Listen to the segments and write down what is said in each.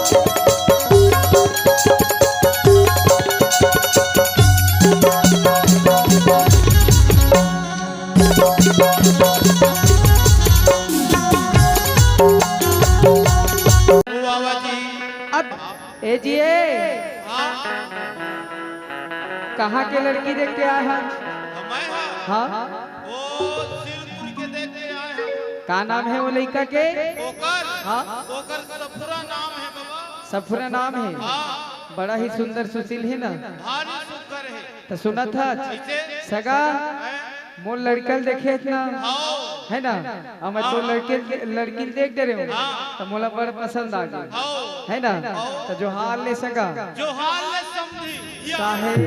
ए जी कहाँ के लड़की देख के आए हैं? हाँ वो सिरपुर के देख के आए हैं। का नाम है वो लड़का के? ओकर हाँ ओकर सफुरा नाम है बाबा। सफुरा नाम है। हाँ बड़ा ही सुंदर सुशील है ना। भारी सुकर है। तो सुना था सगा मोर लड़कल देखे इतना है ना। हम तो लड़की देख दे रहे हो तो मोला बड़ा पसंद आ गया है ना। तो जो हाल ले सका जो हाल ले समझी साहेब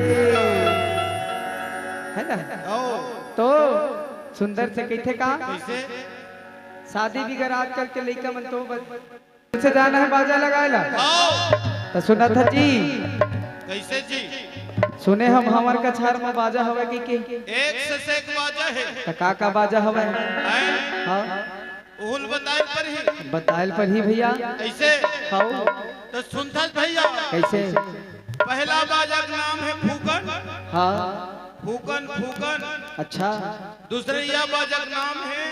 है ना। तो सुंदर से कहते का शादी बिगर आजकल के लड़का मन तो से जाना है बाजा लगाएला। तो सुना था जी कैसे जी सुने हम हमार कछार में बाजा हवे की एक से एक बाजा है। तो का बाजा हवे? हाँ उहुल बताए पर ही बताइल पर ही भैया कैसे हाँ तो सुनता भैया कैसे? पहला बाजा का नाम है फूकन। हाँ फूकन फूकन। अच्छा दूसरे या बाजा का नाम है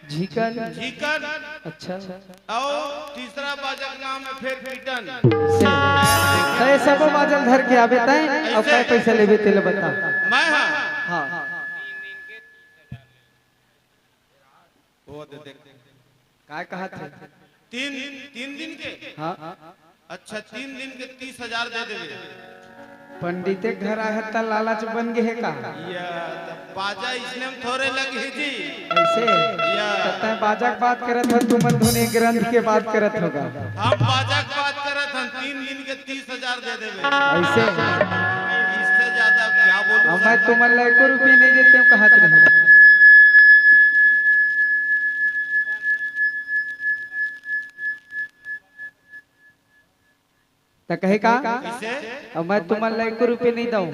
झीकन झीकन। अच्छा और तीसरा बाजा का नाम है फिर पीटन। तो सब बाजल धर के आवे तय और काय पैसा लेबे तेल बता। मैं हाँ वो दे काय कहा थे? तीन दिन के। हाँ अच्छा 3 दिन के 30,000 दे देवे। पंडिते घर आए त लालच बन गए है का? या बाजा इसने हम थोड़े लगे जी ऐसे तय बाजा की बात करत हो तुम धुने ग्रंथ के बात करत होगा। हम बाजा की बात करत हम 3 दिन के 30,000 दे देवे। ऐसे इससे ज्यादा क्या बोलूं। मैं तुम 1 रुपये नहीं देते हूँ कहत रहे। तो कहे का अब मैं तुम्हारे 1 रुपये नहीं दूं।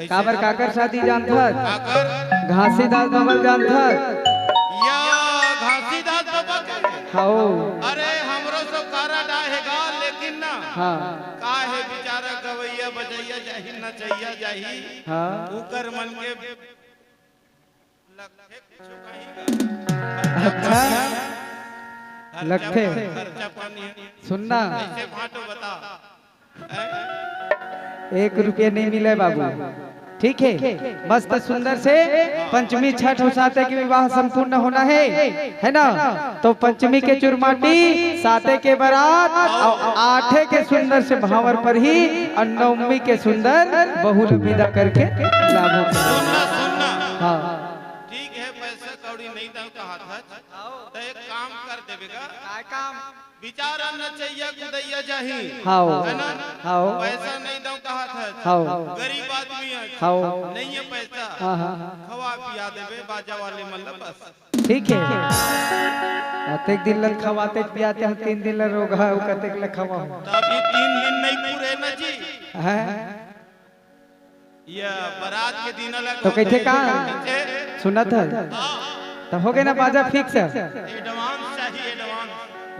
काबर काकर शादी जान था घासीदास बाबा जान था या घासीदास बाबा के। हाँ अरे हमरो सब कारा डाहेगा लेकिन ना हाँ का है बेचारा गवैया बजैया जाही न चाहिए जाही। हाँ उकर मन के लखे कुछ कहीं अच्छा लखे खर्चा पानी सुनना ऐसे फाटो बता 1 रुपये नहीं मिले बाबू ठीक है। मस्त सुंदर से पंचमी छठ और साते के विवाह संपूर्ण होना है ना। तो पंचमी के चुरमाटी साते के बारात और 8 के सुंदर से भावर पर ही और 9वीं के सुंदर बहुल विदा करके लाभों सुनना हाँ ठीक है। पैसा कौड़ी नहीं दम कहा था तो एक काम कर देवेगा काम विचारा न चाहिए गुदैया जाही हाँ है ना। हाँ पैसा नहीं दम कहा था हाँ गरीब आदमी है हाँ नहीं है पैसा हाँ हाँ खवा पिया देवे बाजा वाले मतलब बस ठीक है। कतेक दिन लग खवाते पियाते हैं 3 दिन लग रोग है कतेक लग खवा तभी 3 दिन नहीं पूरे न जी है। ये बारात के दिन अलग तो कहते का सुना था तो हो गए ना बाजा फिक्स एडवांस चाहिए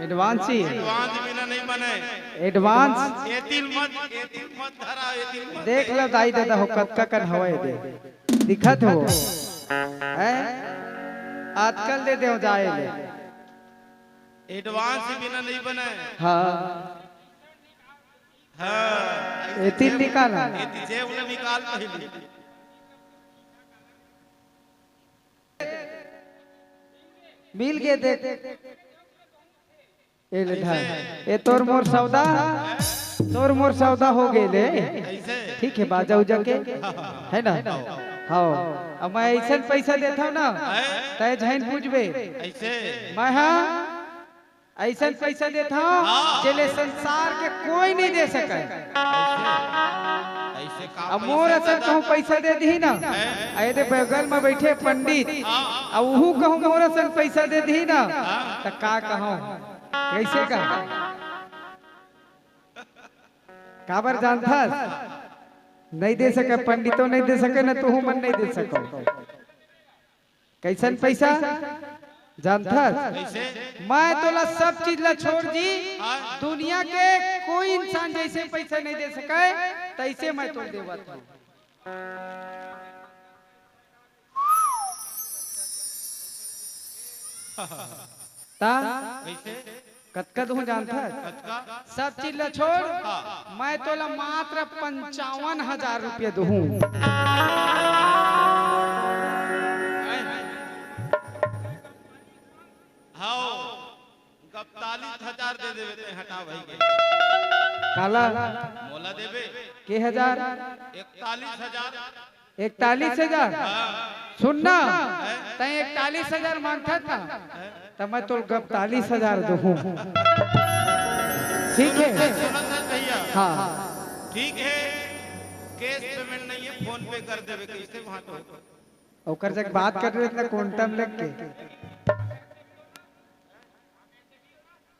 एडवांस ही एडवांस बिना नहीं बने। एडवांस एतिल मत धरा एतिल मत देख लो दाई दादा हो कतका कन हवाए दे दिखत हो है आजकल दे दे जाए ले एडवांस बिना नहीं बने। हाँ हाँ एतिल निकाला एति जेब में निकाल पहले मिल गए देख ए ले ढाई ए तोर मोर सौदा हो गए ले ठीक है बाजा उजा के है ना। हाँ अब मैं ऐसा पैसा देता हूँ ना तय झैन पूछबे ऐसे मैं हाँ ऐसा पैसा देता हूँ चले संसार के कोई नहीं दे सके। ऐसे अब मोर असर कहूँ पैसा दे दी ना अरे बगल में बैठे पंडित अब वहू कहूँ मोर असर पैसा दे दी ना तो का कहूँ कैसे का काबर जानता नहीं दे सके पंडितों नहीं दे सके ना तू मन नहीं दे सको। कैसन पैसा जानता कैसे मैं तोला सब चीज ला छोड़ दी, हाँ। दुनिया के कोई इंसान जैसे पैसा नहीं दे सके तैसे मैं तो देवत हूँ। ता कैसे कतकद हूँ जानता कचका सब चीज ला छोड़, हाँ। मैं तोला मात्र 55,000 रुपये दूँ। हाँ 41,000 दे देवे ते हटा भाई के काला मोला देवे के हजार 41,000 41,000 सुनना तय 41,000 मांगता था तो मैं तो 41,000 दूँ। ठीक है सुना था भैया हाँ ठीक है कैश पेमेंट नहीं है फोन पे कर देवे कैसे वहां तो ओकर जब बात कर रहे इतना क्वांटम लग के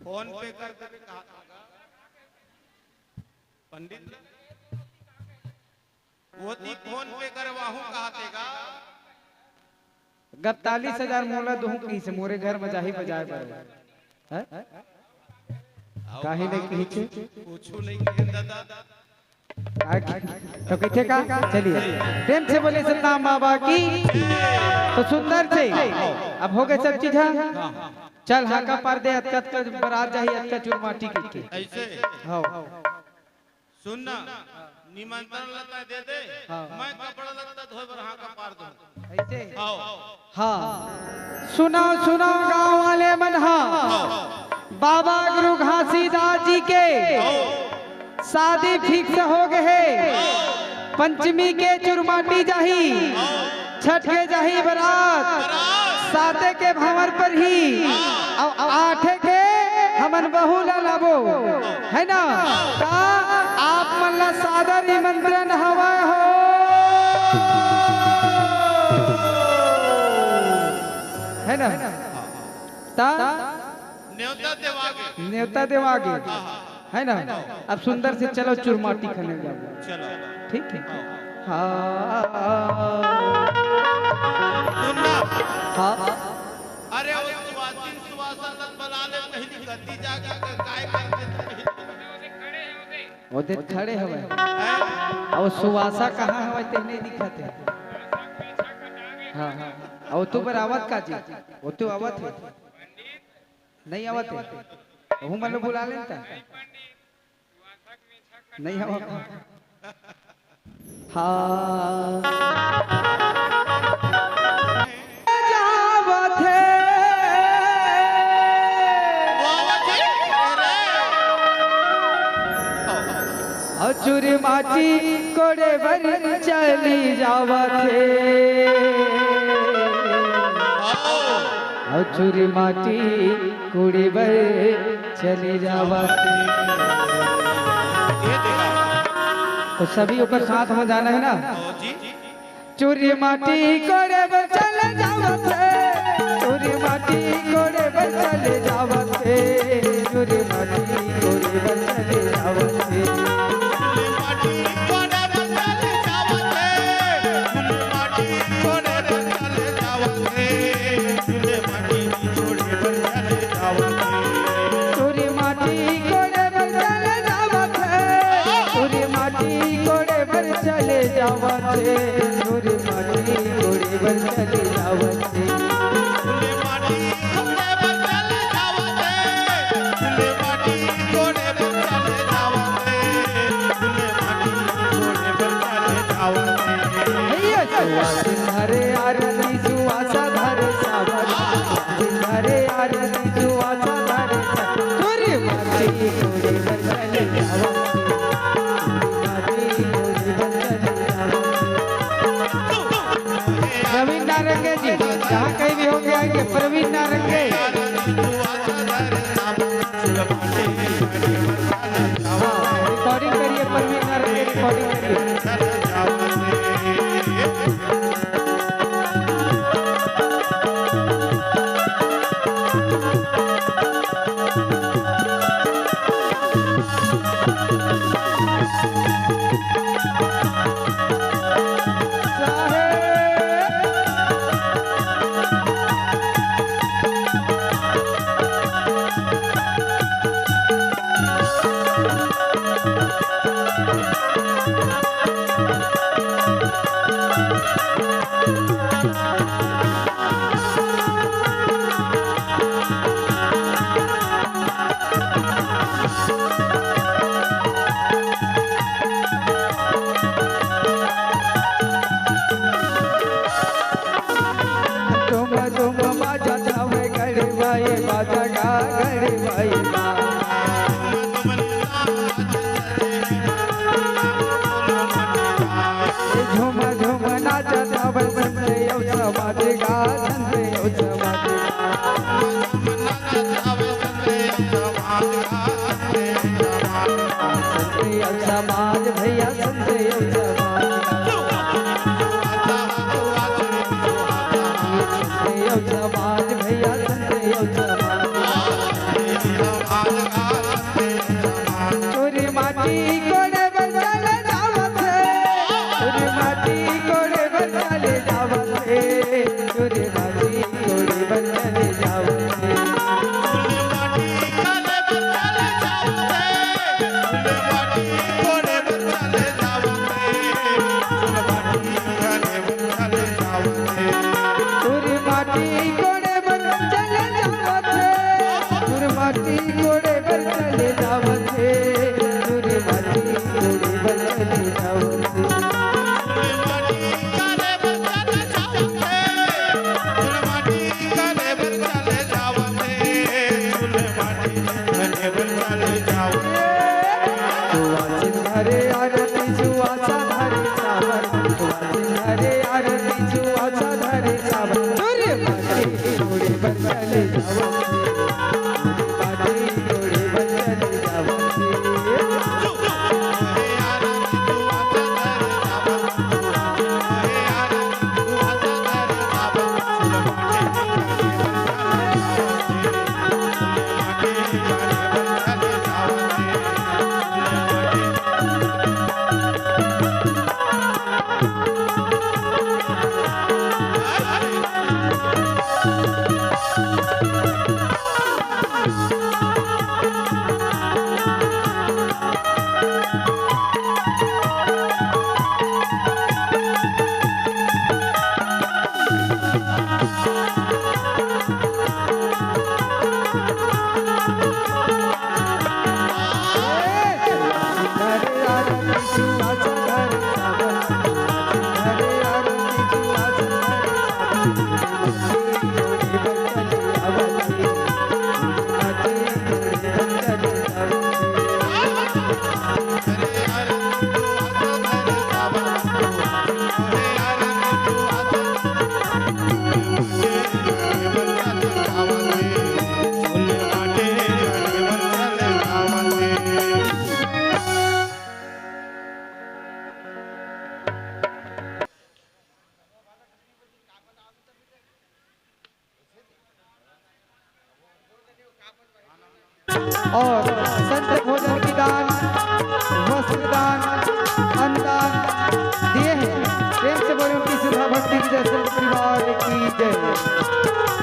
फोन पे कर देवे कहा पंडित वो ती फोन पे करवाहू कहा देगा 41,000 मोला दूँ कैसे मोरे घर में जाही बजाए पर काहे नहीं खींचे पूछू नहीं कि दादा तो किथे का चलिए प्रेम से बोले सतनाम बाबा की तो सुंदर से अब हो गए सब चीज चल हाका पार दे अतकत का बरात जाही अतकत चुरमाटी के ऐसे हाँ सुनना निमंत्रण लता दे दे हाँ। मैं कपड़ा लता धोए बर हाँ का पार दूं ऐसे आओ हाँ सुनाओ सुनाओ गांव वाले मन बाबा गुरु घासीदास जी के शादी फिक्स हो गए, पंचमी के चुरमाटी जाही, छठ के जाही बरात, साते के भंवर पर ही और आठे के हमन बहू ला लाबो है ना ता आप मन ला सादर निमंत्रण हवा हो है ना ता न्योता देवागे है ना। अब सुंदर से चलो चुरमाटी खाने जाओ चलो ठीक है हाँ सुनना हाँ अरे वो सुवासिन सुवासन बना ले कहीं गद्दी जाके काय करते वो देख खड़े हवे हैं और सुवासा कहाँ हवे ते नहीं दिखते हाँ हाँ और तू पर आवत का जी वो तो आवत है नहीं आवत है हूँ मन बुला लेता नहीं आवत हाँ जावत है और चूरी माटी कोड़े बर चली जावत है और चूरी माटी कुड़ी बर चली जावत ये देखा तो सभी ऊपर साथ में जाना है ना ओ जी चूरी माटी कोड़े बर चले जावत है चूरी माटी कोड़े बर चले जावत है चूरी माटी कोड़े बर चले जावत है माटी कोने बदले जावत है माटी कोने बदले जावत है चूल्हे माटी छोड़े बदले जावत है चूरी माटी कोड़े बर चले जावत है चूरी माटी कोड़े बर चले जावत है चूरी माटी कोड़े बर चले जावत है चूल्हे माटी कोने बदले जावत है चूल्हे माटी कोने बदले जावत है चूल्हे माटी कोने बदले जावत है भैया सुवासिन हरे आरती सुवासा धरे सावन सुवासिन हरे आरती सुवासा धरे चूरी माटी कोड़े बर चले जावत है चूरी माटी कोड़े बर चले जावत है प्रवीण नारंगे जी जहाँ कहीं भी होंगे आएंगे प्रवीण नारंगे रिकॉर्डिंग करिए प्रवीण नारंगे रिकॉर्डिंग करिए साहे तुम तुम बाजा जावे गड़वाए बाजा गा गड़वाए बा झूम झूम नाच जावे संते यो समाज गा संते यो समाज संते यो समाज भैया संते यो समाज संते यो समाज भैया संते यो समाज चोरी माटी कोड़े बंचल जावत चोरी माटी कोड़े बंचल जावत चोरी माटी कोड़े बंचल जावत चोरी माटी कोड़े बंचल जावत चोरी माटी कोड़े बंचल जावत चोरी माटी कोड़े बंचल जावत हरे आरती जुआचा धरे सावर हरे आरती जुआचा धरे सावर चोरी माटी कोड़े बंचल जावत माटी कोड़े बंचल जावत हरे आरती जुआचा धरे सावर हरे आरती जुआचा धरे सावर माटी कोड़े बंचल जावत और संत भोजन की दान वस्त्र दान अन्नदान दिए हैं। प्रेम से बोलो कि सुधा भक्ति की जय संत परिवार की जय।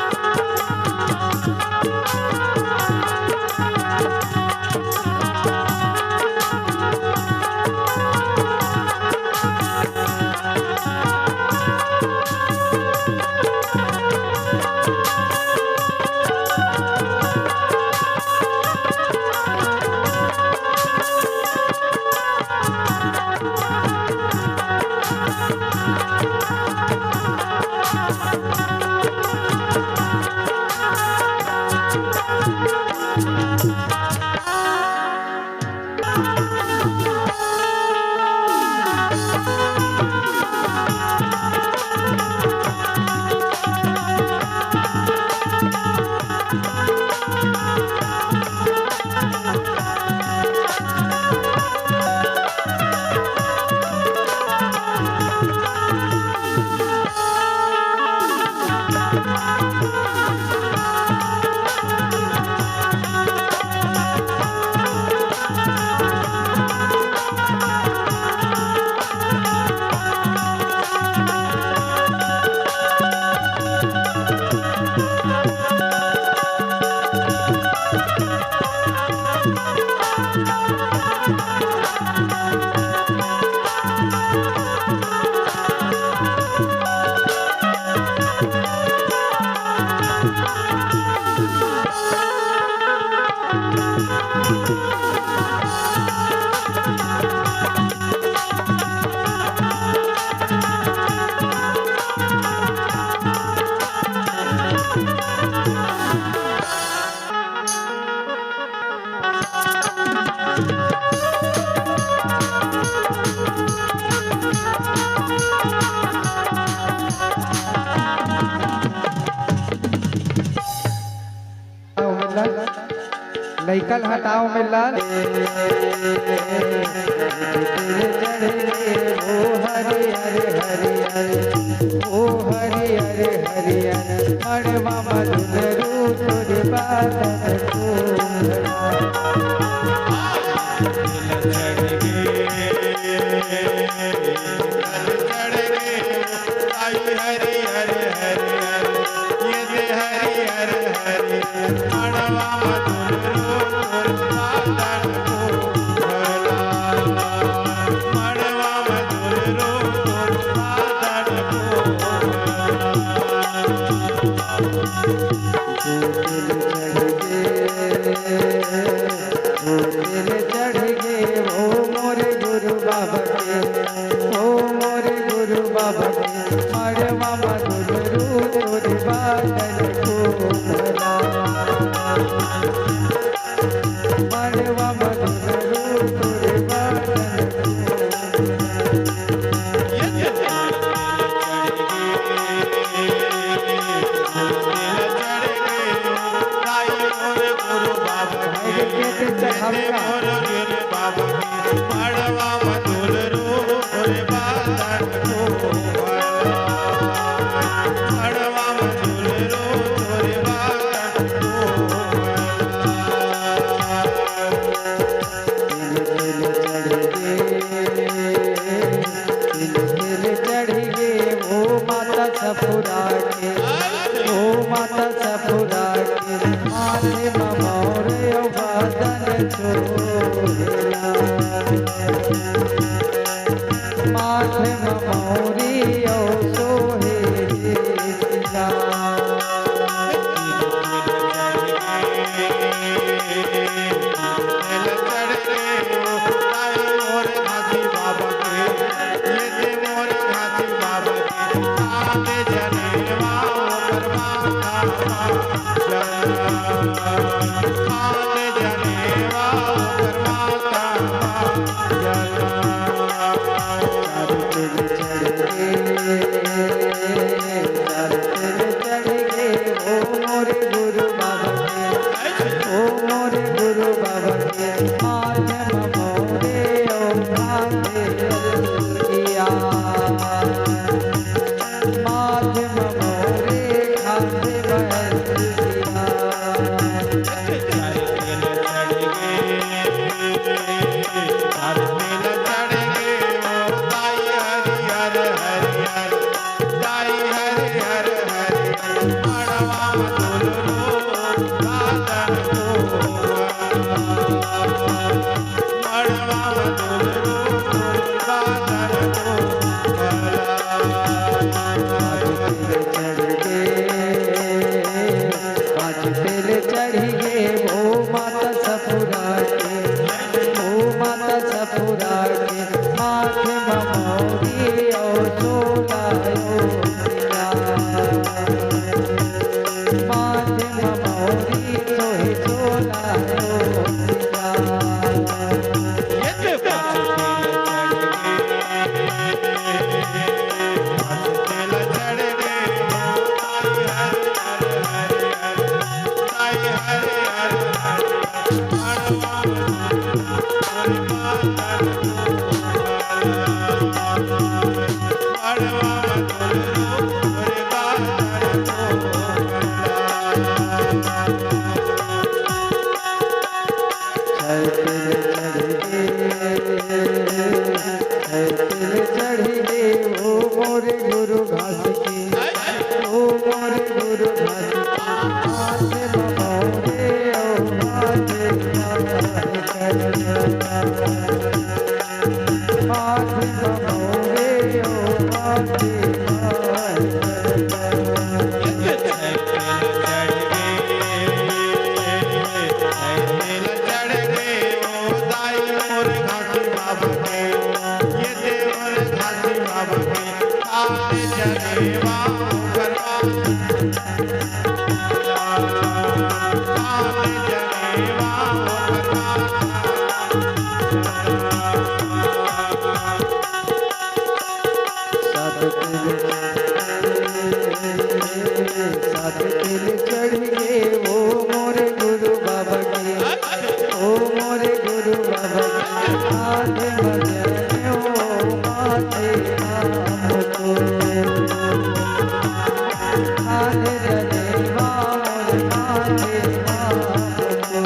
लइकल हटाओ मिलल ओ हरे हरे हरे हरे ओ हरे हरे हरे हरे मड़वा मधुर तोर बादल मड़वा मधुर तोर बादल मड़वा मधुर तोर बादल सपुरा के ओ माता सपुरा के माथे ममोरे बदन छोड़ला माथे ममोरी ओ सोहे सिला Thank you. मोरे घासी बाबा के, ये देवर घासी बाबा के, ताले जनेवा गरबा, ताले जनेवा गरबा। सात तिल चढ़ गए वो मोरे गुरु बाबा के, ओ मोरे गुरु बाबा के, आधे भजन ओ माथे आपको, आधे जनेवा मोरे माथे आपको।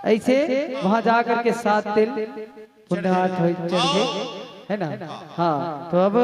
ऐसे वहां जाकर के 7 तिल पुण्य हाथ चढ़ गए, है ना। हाँ तो अब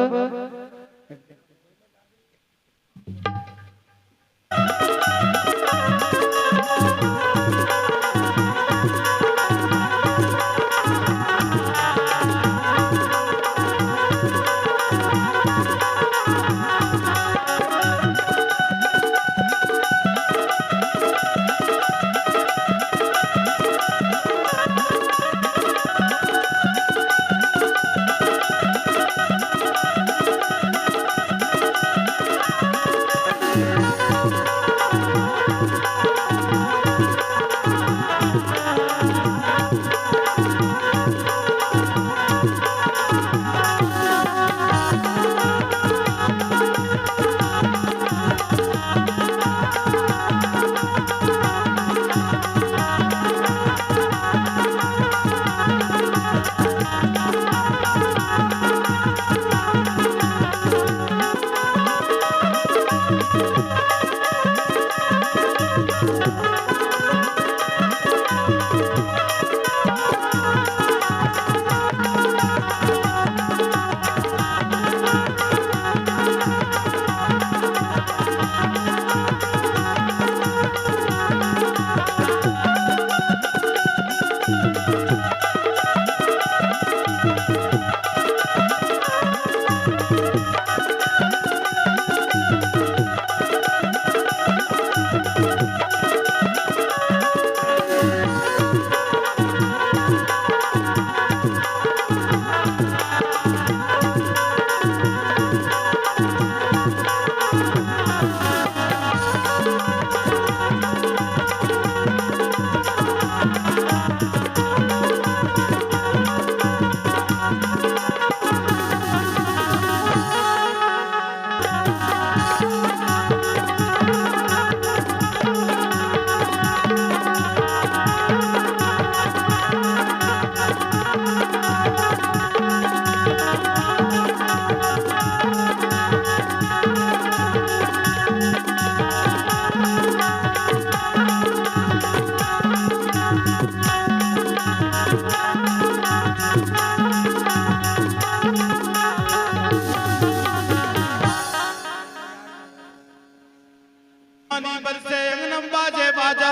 पानी बरसे अंगनम बाजे बाजा,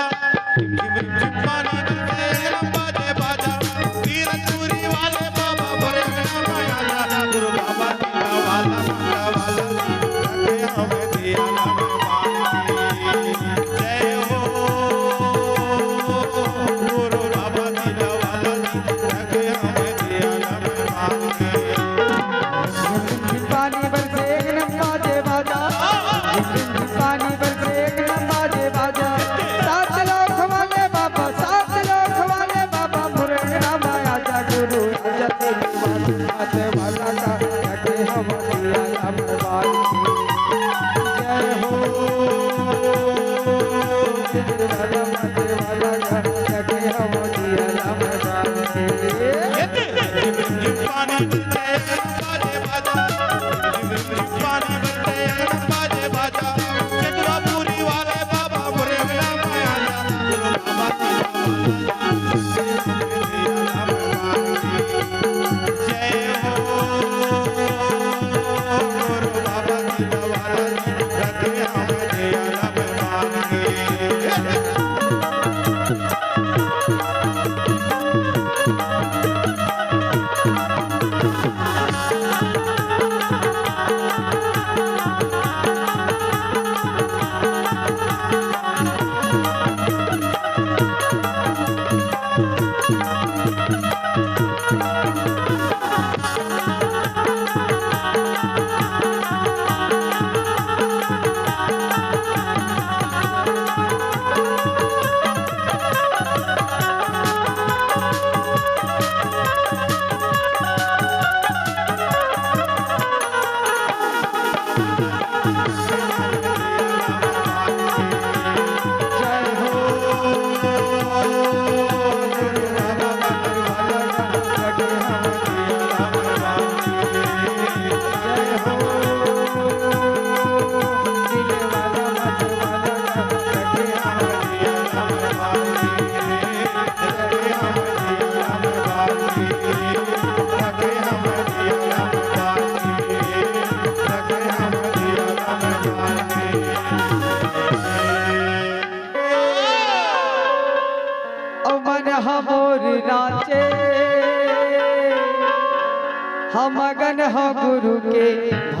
पानी बरसे अंगनम बाजे बाजा, तीरथपुरी वाले बाबा भरे माया, गुरु बाबा दिला वाला मंगला वाला, रखे हमें दिया नाम पानी। जय हो गुरु बाबा दिला वाला, रखे हमें दिया नाम पानी। पानी बरसे अंगनम बाजे बाजा, पानी बरसे अंगनम बाजे बाजा, 7 लोक वाले बाबा, 7 लोक वाले बाबा मुरंगना माया जा गुरु राजा तेरी बात वाला का रखे हम दिया नाम पानी। जय हो वाला का रखे हम दिया नाम पानी। पानी बरसे अंगनम बाजे बाजा, पानी बरसे अंगनम बाजे बाजा,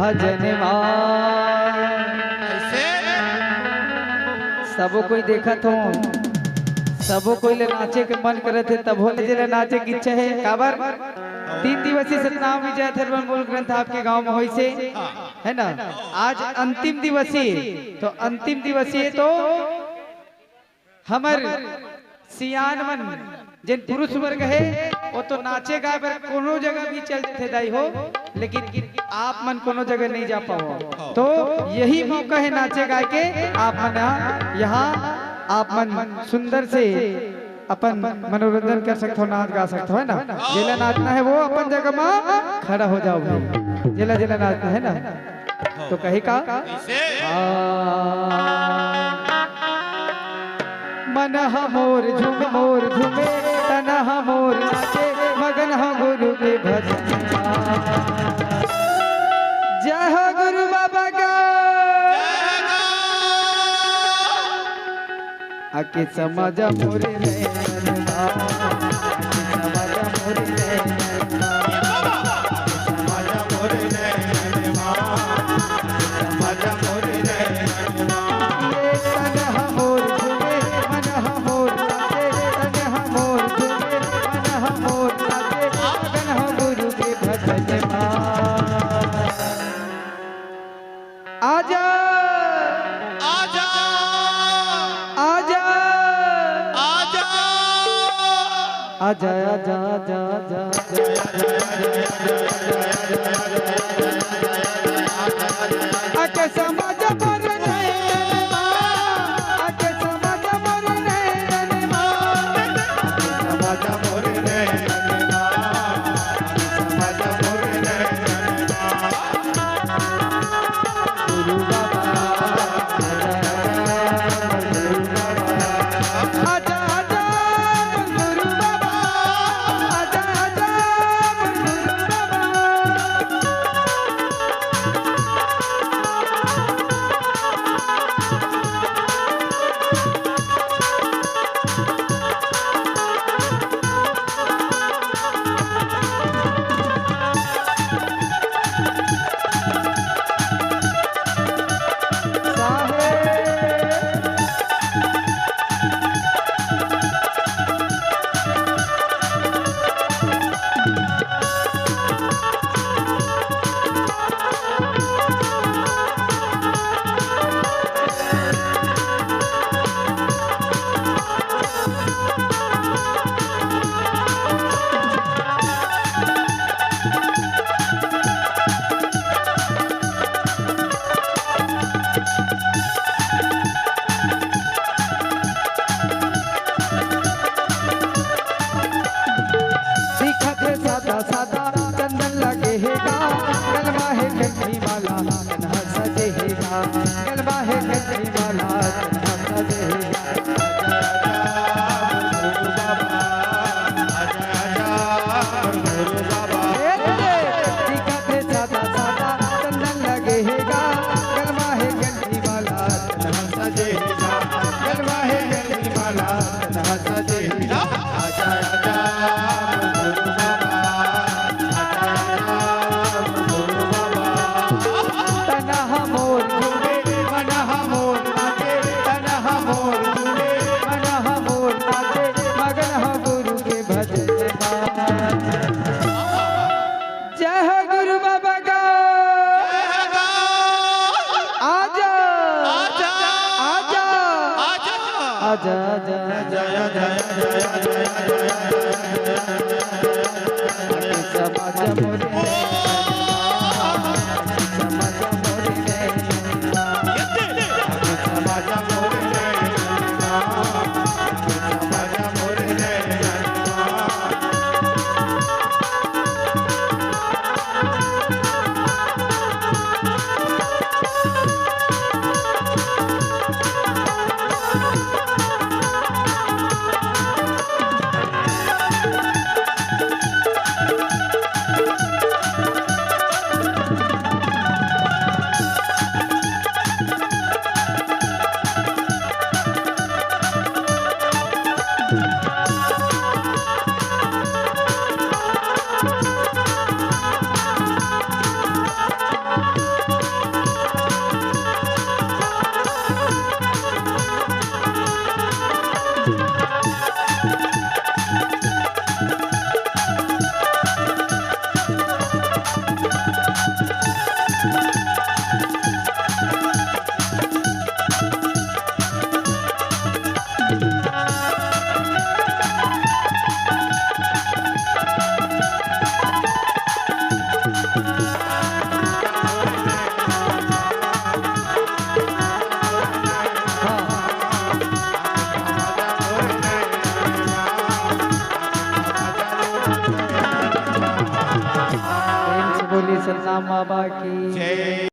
भजनवा। ऐसे सबो कोई देखत हो, सबो कोई ले नाचे के मन करत है, तब होले जले नाचे की इच्छा है। काबर 3 दिवसीय सतनाम विजय अथर्वण मूल ग्रंथ आपके गांव में होई से, है ना। आज अंतिम दिवसीय, तो अंतिम दिवसीय तो हमर सियान मन जिन पुरुष वर्ग है वो तो नाचे गाए पर कोनो जगह भी चलते थे दाई हो, लेकिन आप मन कोनो जगह नहीं जा पाओ। तो यही मौका है नाचे गाए के, आप मन यहाँ आप मन सुंदर से अपन मनोरंजन कर सकते हो, नाच गा सकते हो, है ना। जिला नाचना है वो अपन जगह में खड़ा हो जाओ भाई, जिला जिला नाचना है ना। तो कही का ऐसे मन मोर झूमे मोर झूमे, तन मोर नाचे, मगन हो गुरु के भजन। जय हो गुरु बाबा का, आके समाज मोरे नैन, समाज मोरे नैन, समाज मोरे नैन, समाज मोरे नैन। तन मोर झूमे, मन मोर नाचे, तन मोर झूमे, मन मोर नाचे, मगन हो गुरु के भजन। आजा आजा आजा आजा आजा आजा आजा आके समाज मोर नैन, आके समाज मोर नैन, समाज मोरे नैन, समाज मोरे नैन। गुरु बाबा आजा आजा गुरु बाबा, आजा आजा गुरु बाबा। साहेब दिखत है सादा सादा, चंदन लगे है गा, गलबा है कंठी माला, कन्हा सजे है गा, गलबा है कंठी माला, कन्हा सजे है गा। दिखत है सादा सादा, चंदन लगे है गा, गलबा है कंठी माला, कन्हा सजे है गा, गलबा है कंठी माला, कन्हा सजे है गा। आजा आजा तनह मोर झूमे, मनह मोर नाचे, तनह मोर झूमे, मनह मोर नाचे, मगन हो गुरु के भजन। जय हो गुरु बाबा का, आजा आजा आजा आजा समाज मोरे समाज मोरे समाज मोरे नैन, समाज मोरे नैन। सतनाम बाबा की जय।